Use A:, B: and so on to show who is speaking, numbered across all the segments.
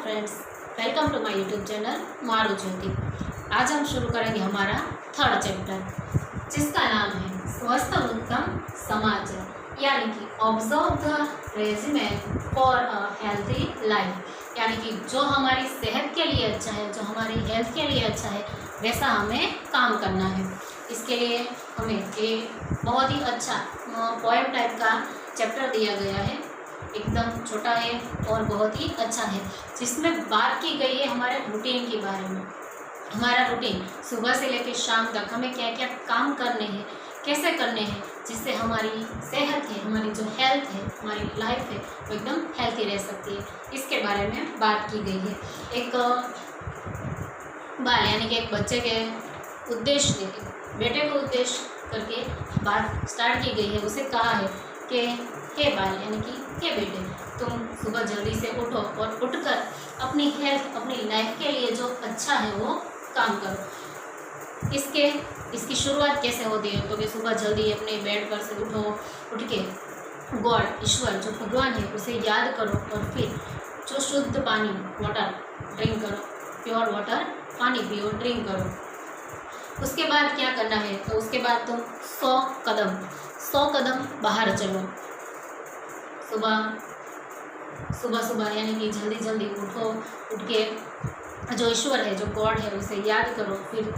A: Friends, welcome to my YouTube channel Maru Jyoti. आज हम शुरू करेंगे हमारा थर्ड चैप्टर जिसका नाम है स्वस्थ उत्तम समाज, यानी कि observe the regiment for a healthy life. यानी कि जो हमारी सेहत के लिए अच्छा है, जो हमारी हेल्थ के लिए अच्छा है, वैसा हमें काम करना है। इसके लिए हमें एक बहुत ही अच्छा पोएम टाइप का चैप्टर दिया गया है। एकदम छोटा है और बहुत ही अच्छा है, जिसमें बात की गई है हमारे रूटीन के बारे में। हमारा रूटीन सुबह से लेकर शाम तक हमें क्या क्या काम करने हैं, कैसे करने हैं, जिससे हमारी सेहत है, हमारी जो हेल्थ है, हमारी लाइफ है, वो एकदम हेल्थी रह सकती है। इसके बारे में बात की गई है। एक बाल यानी कि एक बच्चे के उद्देश्य, बेटे को उद्देश्य करके बात स्टार्ट की गई है। उसे कहा है कि हे बाल यानी कि हे बेटे, तुम सुबह जल्दी से उठो और उठकर अपनी हेल्थ, अपनी लाइफ के लिए जो अच्छा है वो काम करो। इसकी शुरुआत कैसे होती है? तो कि सुबह जल्दी अपने बेड पर से उठ के गॉड, ईश्वर जो भगवान है, उसे याद करो और फिर जो शुद्ध पानी, वाटर ड्रिंक करो, प्योर वाटर पानी पियो, ड्रिंक करो। उसके बाद क्या करना है? तो उसके बाद तुम 100 कदम बाहर चलो। सुबह यानी कि जल्दी उठ के जो ईश्वर है, जो गॉड है, उसे याद करो, फिर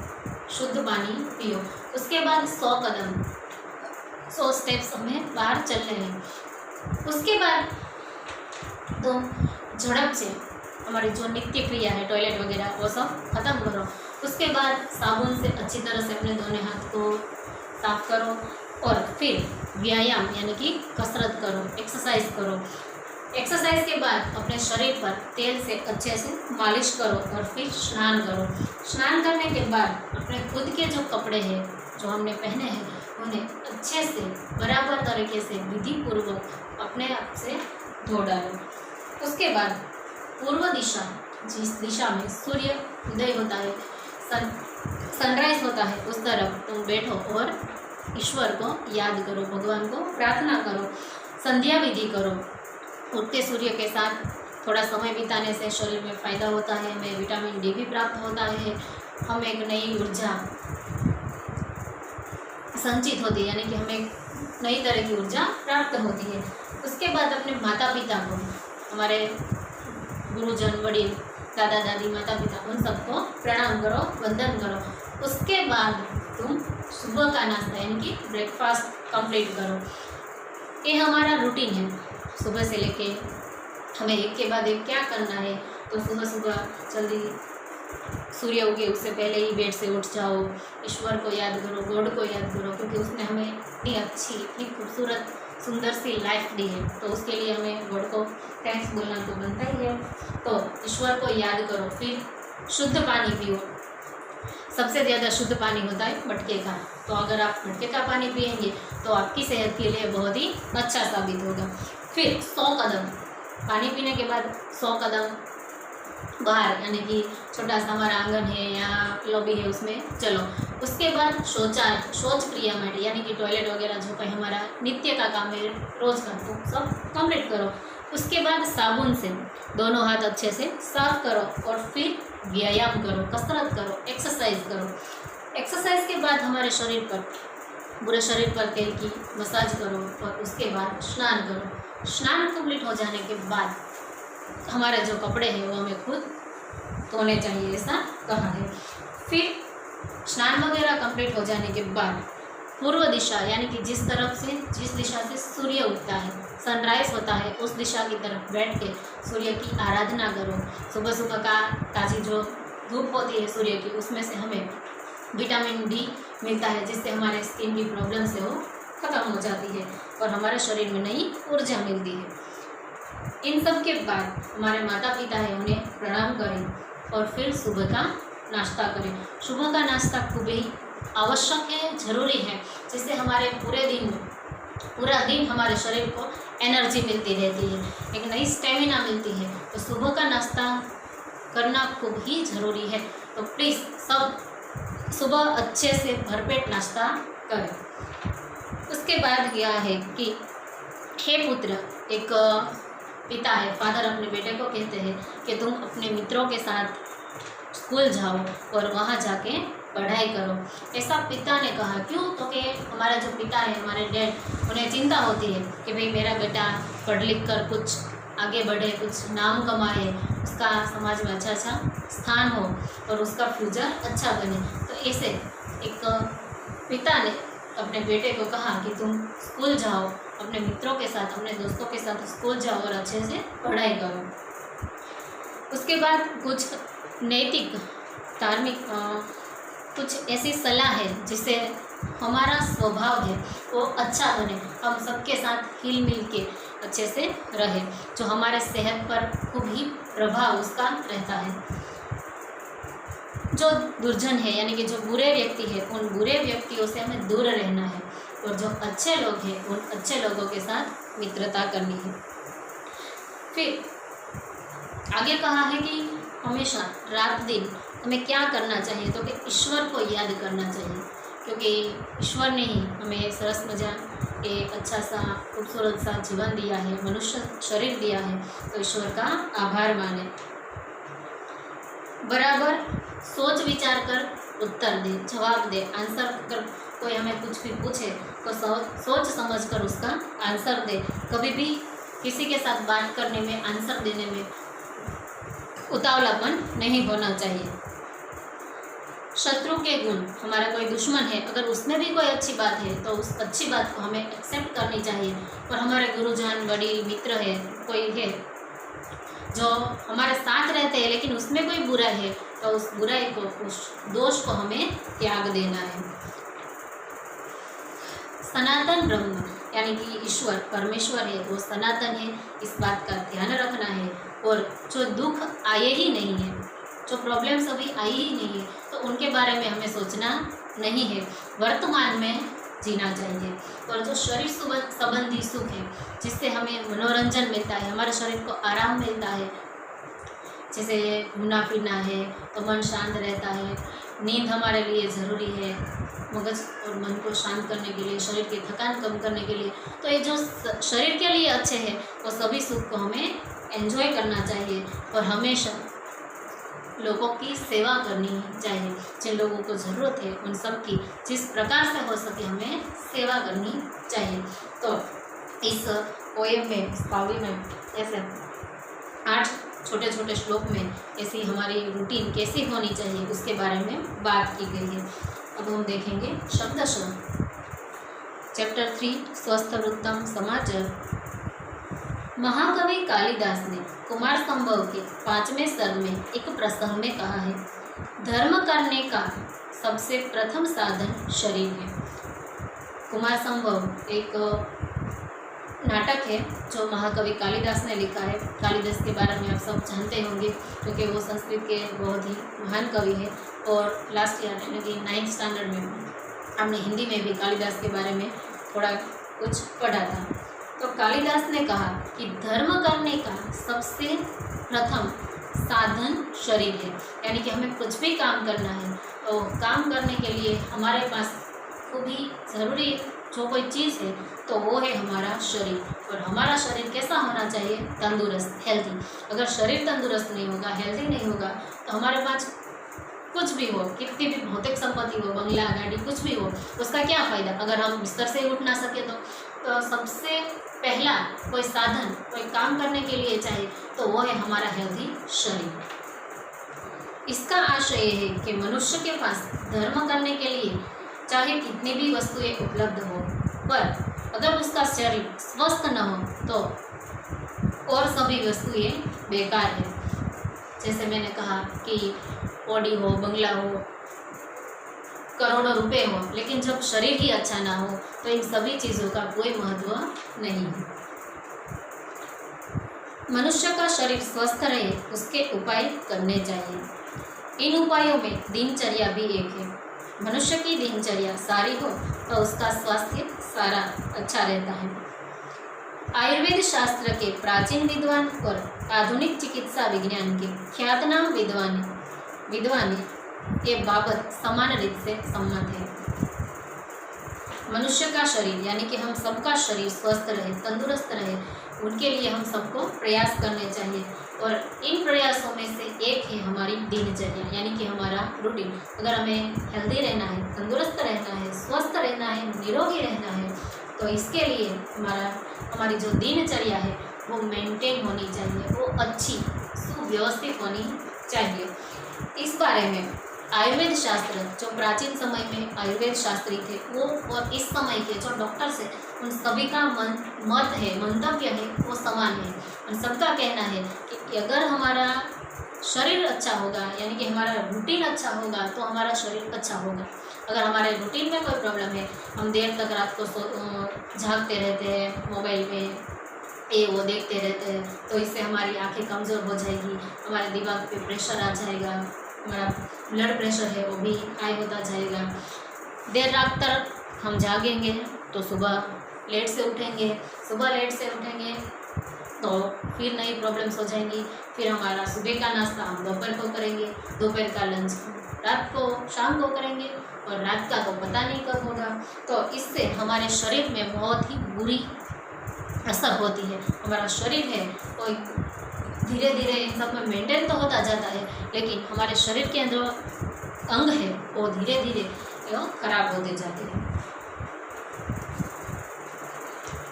A: शुद्ध पानी पियो। उसके बाद 100 स्टेप्स हमें बाहर चलने हैं। उसके बाद तो झड़प से हमारी जो नित्य क्रिया है, टॉयलेट वगैरह, वो सब खत्म करो। उसके बाद साबुन से अच्छी तरह से अपने दोनों हाथ को साफ करो और फिर व्यायाम यानी कि कसरत करो, एक्सरसाइज करो। एक्सरसाइज के बाद अपने शरीर पर तेल से अच्छे से मालिश करो और फिर स्नान करो। स्नान करने के बाद अपने खुद के जो कपड़े हैं, जो हमने पहने हैं, उन्हें अच्छे से बराबर तरीके से विधि पूर्वक अपने आप से धो डालो। उसके बाद पूर्व दिशा, जिस दिशा में सूर्य उदय होता है, सनराइज होता है, उस तरफ तुम बैठो और ईश्वर को याद करो, भगवान को प्रार्थना करो, संध्या विधि करो। उगते सूर्य के साथ थोड़ा समय बिताने से शरीर में फ़ायदा होता है, हमें विटामिन डी भी प्राप्त होता है, हमें एक नई ऊर्जा संचित होती है, यानी कि हमें नई तरह की ऊर्जा प्राप्त होती है। उसके बाद अपने माता पिता को, हमारे गुरुजन, वडील, दादा दादी, माता पिता, उन सबको प्रणाम करो, वंदन करो। उसके बाद तुम सुबह का नाश्ता यानी कि ब्रेकफास्ट कंप्लीट करो। ये हमारा रूटीन है। सुबह से लेके हमें एक के बाद एक क्या करना है। तो सुबह जल्दी सूर्य उगे उससे पहले ही बेड से उठ जाओ, ईश्वर को याद करो, गॉड को याद करो, क्योंकि उसने हमें इतनी अच्छी, इतनी खूबसूरत, सुंदर सी लाइफ दी है, तो उसके लिए हमें गॉड को थैंक्स बोलना तो बनता ही है। तो ईश्वर को याद करो, फिर शुद्ध पानी पियो। सबसे ज़्यादा शुद्ध पानी होता है मटके का, तो अगर आप मटके का पानी पिएंगे तो आपकी सेहत के लिए बहुत ही अच्छा साबित होगा। फिर 100 कदम पानी पीने के बाद 100 कदम बाहर, यानी कि छोटा सा हमारा आंगन है या लॉबी है, उसमें चलो। उसके बाद शौच क्रिया में, यानी कि टॉयलेट वगैरह जो कहीं हमारा नित्य का काम है, रोज़ का, तो सब कंप्लीट करो। उसके बाद साबुन से दोनों हाथ अच्छे से साफ करो और फिर व्यायाम करो, कसरत करो, एक्सरसाइज करो। एक्सरसाइज के बाद हमारे शरीर पर, पूरे शरीर पर तेल की मसाज करो और उसके बाद स्नान करो। स्नान कंप्लीट हो जाने के बाद हमारे जो कपड़े हैं वो हमें खुद धोने चाहिए, ऐसा कहा है। फिर स्नान वगैरह कंप्लीट हो जाने के बाद पूर्व दिशा, यानी कि जिस दिशा से सूर्य उगता है, सनराइज होता है, उस दिशा की तरफ बैठ के सूर्य की आराधना करो। सुबह का ताज़ी जो धूप होती है सूर्य की, उसमें से हमें विटामिन डी मिलता है, जिससे हमारे स्किन की प्रॉब्लम्स है वो ख़त्म हो जाती है और हमारे शरीर में नई ऊर्जा मिलती है। इन सब के बाद हमारे माता पिता है, उन्हें प्रणाम करें और फिर सुबह का नाश्ता करें। सुबह का नाश्ता खूब ही आवश्यक है, ज़रूरी है, जिससे हमारे पूरा दिन हमारे शरीर को एनर्जी मिलती रहती है, एक नई स्टेमिना मिलती है। तो सुबह का नाश्ता करना खूब ही ज़रूरी है। तो प्लीज़ सब सुबह अच्छे से भरपेट नाश्ता करें। उसके बाद यह है कि हे पुत्र, एक पिता है, फादर अपने बेटे को कहते हैं कि तुम अपने मित्रों के साथ स्कूल जाओ और वहाँ जाके पढ़ाई करो। ऐसा पिता ने कहा। क्यों? तो कि हमारा जो पिता है, हमारे डैड, उन्हें चिंता होती है कि भाई मेरा बेटा पढ़ लिख कर कुछ आगे बढ़े, कुछ नाम कमाए, उसका समाज में अच्छा स्थान हो और उसका फ्यूचर अच्छा बने। तो ऐसे एक पिता ने अपने बेटे को कहा कि तुम स्कूल जाओ, अपने मित्रों के साथ, अपने दोस्तों के साथ स्कूल जाओ और अच्छे से पढ़ाई करो। उसके बाद कुछ नैतिक धार्मिक कुछ ऐसी सलाह है जिससे हमारा स्वभाव है वो अच्छा बने, हम सबके साथ हिल मिल के अच्छे से रहे, जो हमारे सेहत पर खूब ही प्रभाव उसका रहता है। जो दुर्जन है यानी कि जो बुरे व्यक्ति है, उन बुरे व्यक्तियों से हमें दूर रहना है और जो अच्छे लोग हैं उन अच्छे लोगों के साथ मित्रता करनी है। फिर आगे कहा है कि हमेशा रात दिन हमें क्या करना चाहिए, तो कि ईश्वर को याद करना चाहिए, क्योंकि ईश्वर ने ही हमें सरस मजा एक अच्छा सा खूबसूरत सा जीवन दिया है, मनुष्य शरीर दिया है, तो ईश्वर का आभार माने। बराबर सोच विचार कर उत्तर दे, जवाब दे, आंसर कर। कोई हमें कुछ भी पूछे तो सोच समझ कर उसका आंसर दे। कभी भी किसी के साथ बात करने में, आंसर देने में उतावलापन नहीं होना चाहिए। शत्रु के गुण, हमारा कोई दुश्मन है, अगर उसमें भी कोई अच्छी बात है तो उस अच्छी बात को हमें एक्सेप्ट करनी चाहिए। और हमारे गुरुजन, वडील, मित्र है, कोई है जो हमारे साथ रहते हैं लेकिन उसमें कोई बुराई है, तो उस बुराई को, उस दोष को हमें त्याग देना है। सनातन ब्रह्म यानी कि ईश्वर, परमेश्वर है, वो सनातन है, इस बात का ध्यान रखना है। और जो दुख आए ही नहीं है, जो प्रॉब्लम्स अभी आई ही नहीं है, तो उनके बारे में हमें सोचना नहीं है, वर्तमान में जीना चाहिए। और जो शरीर संबंधी सुख है, जिससे हमें मनोरंजन मिलता है, हमारे शरीर को आराम मिलता है, जैसे घूमना फिरना है तो मन शांत रहता है, नींद हमारे लिए ज़रूरी है, मगज और मन को शांत करने के लिए, शरीर की थकान कम करने के लिए। तो ये जो शरीर के लिए अच्छे हैं वो सभी सुख को हमें एंजॉय करना चाहिए और हमेशा लोगों की सेवा करनी चाहिए। जिन लोगों को ज़रूरत है उन सब की जिस प्रकार से हो सके हमें सेवा करनी चाहिए। तो इस पोएम में, इस पावली में ऐसे 8 छोटे छोटे श्लोक में ऐसी हमारी रूटीन कैसी होनी चाहिए उसके बारे में बात की गई है। अब हम देखेंगे शब्दशः। चैप्टर 3 स्वस्थ वृत्तम समाचार। महाकवि कालिदास ने कुमार संभव के 5वें सर्ग में एक प्रसंग में कहा है, धर्म करने का सबसे प्रथम साधन शरीर है। कुमार संभव एक नाटक है जो महाकवि कालिदास ने लिखा है। कालिदास के बारे में आप सब जानते होंगे क्योंकि वो संस्कृत के बहुत ही महान कवि है। और लास्ट ईयर यानी कि 9th स्टैंडर्ड में हमने हिंदी में भी कालिदास के बारे में थोड़ा कुछ पढ़ा था। तो कालिदास ने कहा कि धर्म करने का सबसे प्रथम साधन शरीर है, यानी कि हमें कुछ भी काम करना है तो काम करने के लिए हमारे पास खूब ही ज़रूरी जो कोई चीज़ है तो वो है हमारा शरीर। और हमारा शरीर कैसा होना चाहिए? तंदुरुस्त, हेल्दी। अगर शरीर तंदुरुस्त नहीं होगा, हेल्दी नहीं होगा, तो हमारे पास कुछ भी हो, कितनी भी भौतिक संपत्ति हो, बंगला, गाड़ी, कुछ भी हो, उसका क्या फ़ायदा अगर हम बिस्तर से उठ ना सके तो सबसे पहला कोई साधन, कोई काम करने के लिए चाहिए तो वो है हमारा हेल्दी शरीर। इसका आशय है कि मनुष्य के पास धर्म करने के लिए चाहे कितनी भी वस्तुएं उपलब्ध हो, पर अगर उसका शरीर स्वस्थ न हो तो और सभी वस्तुएं बेकार है। जैसे मैंने कहा कि बॉडी हो, बंगला हो, करोड़ों रुपए हो, लेकिन जब शरीर ही अच्छा ना हो तो इन सभी चीज़ों का कोई महत्व नहीं है। मनुष्य का शरीर स्वस्थ रहे उसके उपाय करने चाहिए। इन उपायों में दिनचर्या भी एक है। मनुष्य की दिनचर्या सारी हो तो उसका स्वास्थ्य सारा अच्छा रहता है। आयुर्वेद शास्त्र के प्राचीन विद्वान और आधुनिक चिकित्सा विज्ञान के ख्यातनाम विद्वान ये बाबत समान रीत से सम्मत है। मनुष्य का शरीर यानी कि हम सबका शरीर स्वस्थ रहे, तंदुरुस्त रहे, उनके लिए हम सबको प्रयास करने चाहिए। और इन प्रयासों में से एक है हमारी दिनचर्या, यानी कि हमारा रूटीन। अगर हमें हेल्दी रहना है, तंदुरुस्त रहना है, स्वस्थ रहना है, निरोगी रहना है, तो इसके लिए हमारी जो दिनचर्या है वो मेंटेन होनी चाहिए, वो अच्छी सुव्यवस्थित होनी चाहिए। इस बारे में आयुर्वेद शास्त्र, जो प्राचीन समय में आयुर्वेद शास्त्री थे वो, और इस समय के जो डॉक्टर्स हैं, उन सभी का मत है, मंतव्य है, वो समान है। उन सबका कहना है कि अगर हमारा शरीर अच्छा होगा, यानी कि हमारा रूटीन अच्छा होगा, तो हमारा शरीर अच्छा होगा। अगर हमारे रूटीन में कोई प्रॉब्लम है, हम देर तक रात को झाँकते रहते हैं, मोबाइल में ये वो देखते रहते हैं, तो इससे हमारी आंखें कमज़ोर हो जाएगी, हमारे दिमाग पे प्रेशर आ जाएगा, हमारा ब्लड प्रेशर है वो भी हाई होता जाएगा। देर रात तक हम जागेंगे तो सुबह लेट से उठेंगे, सुबह लेट से उठेंगे तो फिर नई प्रॉब्लम्स हो जाएंगी। फिर हमारा सुबह का नाश्ता हम दोपहर को करेंगे, दोपहर का लंच रात को शाम को करेंगे, और रात का तो पता नहीं कब होगा। तो इससे हमारे शरीर में बहुत ही बुरी असर होती है। हमारा शरीर है वो धीरे धीरे इन सब में मेंटेन तो होता जाता है, लेकिन हमारे शरीर के अंदर अंग है वो धीरे धीरे खराब होते जाते हैं।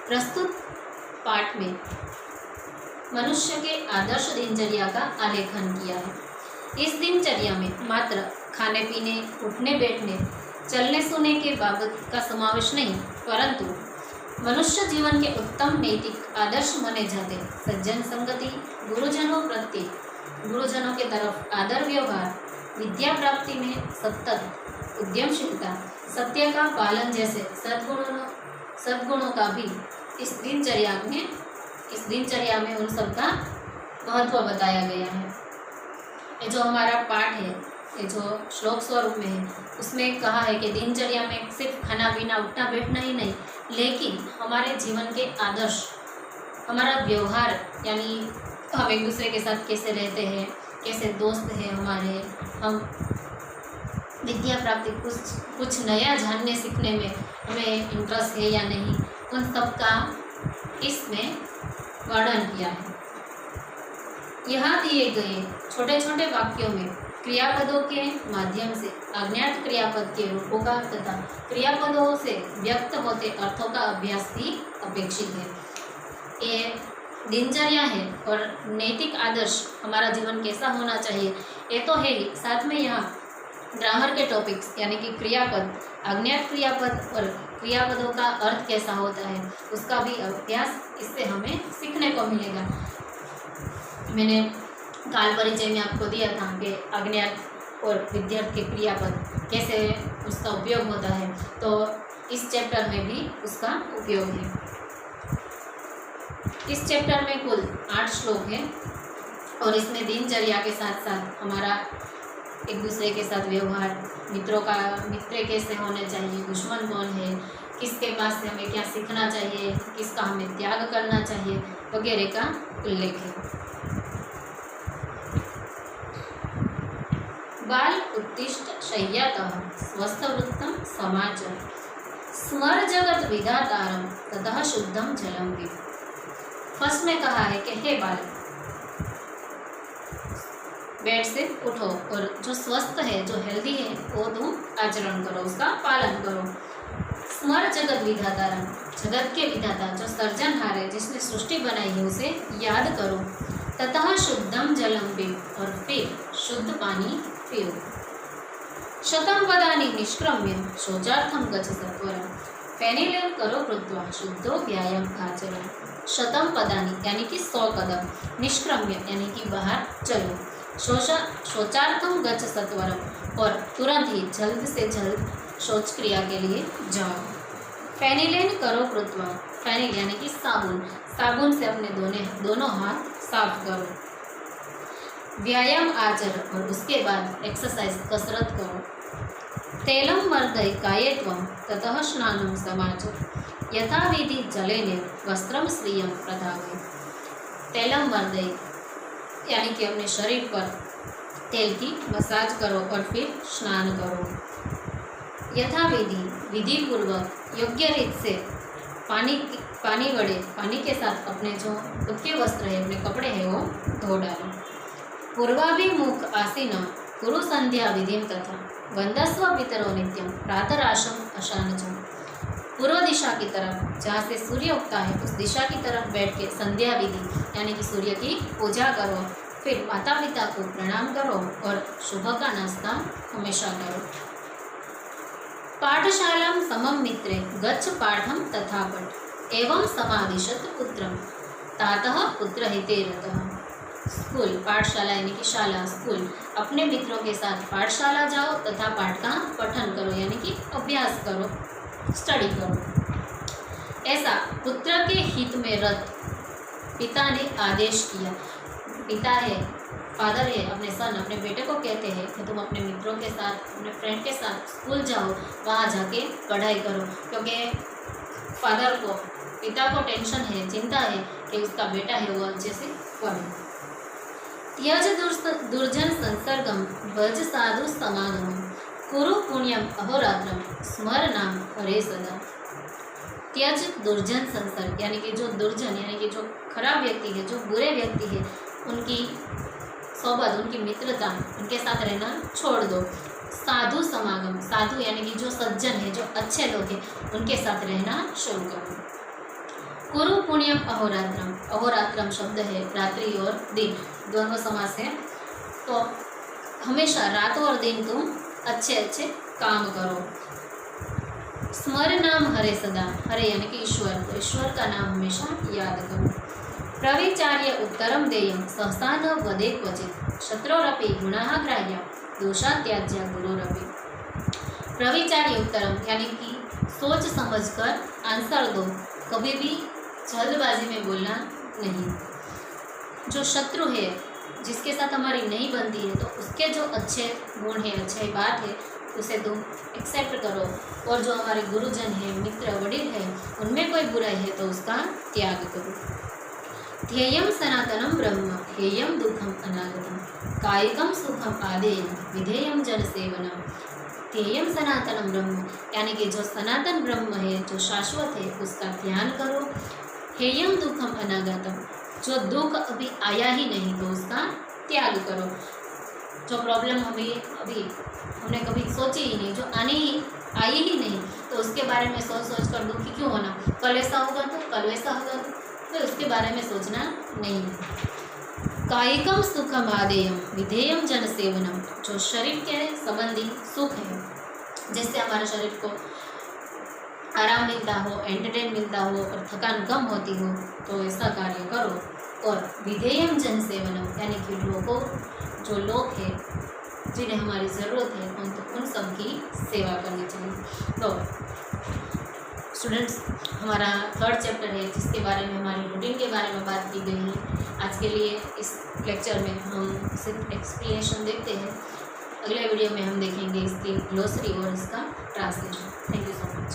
A: प्रस्तुत पाठ में मनुष्य के आदर्श दिनचर्या का आलेखन किया है। इस दिनचर्या में मात्र खाने पीने, उठने बैठने, चलने सोने के बाबत का समावेश नहीं, परंतु मनुष्य जीवन के उत्तम नैतिक आदर्श माने जाते सज्जन संगति, गुरुजनों प्रति, गुरुजनों के तरफ आदर व्यवहार, विद्या प्राप्ति में सतत उद्यमशीलता, सत्य का पालन जैसे सद्गुणों का भी इस दिनचर्या में उन सब का महत्व बताया गया है। ये जो हमारा पाठ है, ये जो श्लोक स्वरूप में है, उसमें कहा है कि दिनचर्या में सिर्फ खाना पीना, उठना बैठना ही नहीं, लेकिन हमारे जीवन के आदर्श, हमारा व्यवहार, यानी हम एक दूसरे के साथ कैसे रहते हैं, कैसे दोस्त हैं हमारे, हम विद्या प्राप्ति कुछ नया जानने सीखने में हमें इंटरेस्ट है या नहीं, उन सब का इसमें वर्णन किया है। यहाँ दिए गए छोटे छोटे वाक्यों में क्रियापदों के माध्यम से अज्ञात क्रियापद के रूपों का तथा क्रियापदों से व्यक्त होते अर्थों का अभ्यास भी अपेक्षित है। ये दिनचर्या है और नैतिक आदर्श, हमारा जीवन कैसा होना चाहिए, ये तो है ही, साथ में यहाँ ग्रामर के टॉपिक्स, यानी कि क्रियापद, अज्ञात क्रियापद और क्रियापदों का अर्थ कैसा होता है, उसका भी अभ्यास इससे हमें सीखने को मिलेगा। मैंने काल परिचय में आपको दिया था कि अज्ञात और विद्यार्थ के क्रियापद कैसे उसका उपयोग होता है, तो इस चैप्टर में भी उसका उपयोग है। इस चैप्टर में कुल 8 श्लोक है और इसमें दिनचर्या के साथ साथ हमारा एक दूसरे के साथ व्यवहार, मित्र कैसे होने चाहिए, दुश्मन कौन है, किसके पास से हमें क्या सीखना चाहिए, किसका हमें त्याग करना चाहिए वगैरह का उल्लेख है। बाल उत्तिष्ठ शय्यातः स्वस्थवृत्तं समाचर स्मर जगत विधातारं ततः शुद्धं जलं पिब। फर्स्ट में कहा है कि हे बाल, बेड से उठो और जो स्वस्थ है, जो हेल्दी है, वो तुम आचरण करो, उसका पालन करो। स्मर जगत विधातारं, जगत के विधाता जो सर्जनहार है, जिसने सृष्टि बनाई है, उसे याद करो। ततः शुद्धम जलम पिब, और फिर शुद्ध पानी पियो। शतं पदानि निष्क्रम्य शौचार्थं गच्छ सत्वरं फेनिलेन करो कृत्वा शुद्धो व्यायाम आचरण। शतं पदानि यानी कि 100 कदम, निष्क्रम्य यानी कि बाहर चलो, शौचार्थं गच्छ सत्वरं और तुरंत ही जल्द से जल्द शौच क्रिया के लिए जाओ। फेनिलेन करो कृत्वा, फेनिल यानी कि साबुन, साबुन से अपने दोनों हाथ साफ करो। व्यायाम आचरण और उसके बाद एक्सरसाइज, कसरत करो। तैलम मर्दय कायेत्वं ततः स्नानं समाचर यथाविधि जलेन वस्त्रम स्त्रियं प्रधावय। तैलम मर्दय यानी कि अपने शरीर पर तेल की मसाज करो और फिर स्नान करो। यथाविधि, विधि पूर्वक, योग्य रीत से पानी पानी के साथ अपने जो खुद के वस्त्र है, अपने कपड़े हैं, वो धो डालो। पूर्वाभिमुख आसीन कुरु संध्या विधिम तथा वंदस्व पितरो नित्यम प्रातराशम अशानचम। पूर्व दिशा की तरफ जहाँ से सूर्य उगता है उस दिशा की तरफ बैठ के संध्या विधि यानी कि सूर्य की पूजा करो। फिर माता पिता को प्रणाम करो और सुबह का नाश्ता हमेशा करो। पाठशाला समम मित्रे गच्छ पाठम तथा पठ एवं समादिशत पुत्रम तातः पुत्र हिते रतः। स्कूल, पाठशाला यानी कि शाला, स्कूल, अपने मित्रों के साथ पाठशाला जाओ तथा पाठ का पठन करो यानी कि अभ्यास करो, स्टडी करो। ऐसा पुत्र के हित में रत पिता ने आदेश किया। पिता है, फादर है, अपने सन, अपने बेटे को कहते हैं कि तुम अपने मित्रों के साथ, अपने फ्रेंड के साथ स्कूल जाओ, वहाँ जाके पढ़ाई करो, क्योंकि फादर को, पिता को टेंशन है, चिंता है कि उसका बेटा है वो अच्छे से पढ़े। त्यज दुर्जन संसर्गम भज साधु समागम कुरु पुण्यम अहोरात्रम स्मर नाम हरे सदा। त्यज दुर्जन संसर्ग यानी कि जो दुर्जन यानी कि जो खराब व्यक्ति है, जो बुरे व्यक्ति है, उनकी सोबत, उनकी मित्रता, उनके साथ रहना छोड़ दो। साधु समागम, साधु यानी कि जो सज्जन है, जो अच्छे लोग हैं, उनके साथ रहना शुरू करो। कुरु पुण्यम अहोरात्रम, अहोरात्रम शब्द है रात्रि और दिन, दोनों समास है। तो हमेशा रात और दिन तुम अच्छे अच्छे काम करो। स्मर नाम हरे सदा, हरे यानी कि ईश्वर, तो ईश्वर का नाम हमेशा याद करो। प्रविचार्य उत्तरम देयम सहसा न वदे क्वचित शत्रोरपि गुणाः ग्राह्य दोषा त्याज्य गुरुरपि। प्रविचार्य उत्तरम यानी कि सोच समझकर आंसर दो, कभी भी जल्दबाजी में बोलना नहीं। जो शत्रु है, जिसके साथ हमारी नहीं बनती है, तो उसके जो अच्छे गुण है, अच्छी बात है, उसे तुम एक्सेप्ट करो। और जो हमारे गुरुजन है, मित्र, वडील है, उनमें कोई बुराई है तो उसका त्याग करो। ध्येयम सनातनम ब्रह्म हेयम दुखम अनागतम कायिकम सुखम आदेयम विधेयम जन सेवनम। ध्येयम सनातनम ब्रह्म यानी कि जो सनातन ब्रह्म है, जो शाश्वत है, उसका ध्यान करो। हेयम दुखम अनागतम, जो दुख अभी आया ही नहीं तो उसका त्याग करो। जो प्रॉब्लम हमने कभी सोची ही नहीं, जो आई ही नहीं, तो उसके बारे में सोच कर दुखी क्यों होना। कल ऐसा होगा तो, कल वैसा होगा तो उसके बारे में सोचना नहीं। कायिकम सुखम आदेयम विधेयम जन सेवनम, जो शरीर के संबंधी सुख है, जिससे हमारे शरीर को आराम मिलता हो, एंटरटेन मिलता हो और थकान कम होती हो, तो ऐसा कार्य करो। और विधेयम जन सेवनम यानी कि जो लोग हैं जिन्हें हमारी ज़रूरत है, उन सब की सेवा करनी चाहिए। तो स्टूडेंट्स, हमारा 3rd चैप्टर है जिसके बारे में, हमारी रूटीन के बारे में बात की गई है। आज के लिए इस लेक्चर में हम सिर्फ एक्सप्लेनेशन देखते हैं। अगले वीडियो में हम देखेंगे इसकी ग्लोसरी और इसका translation. Thank you so much.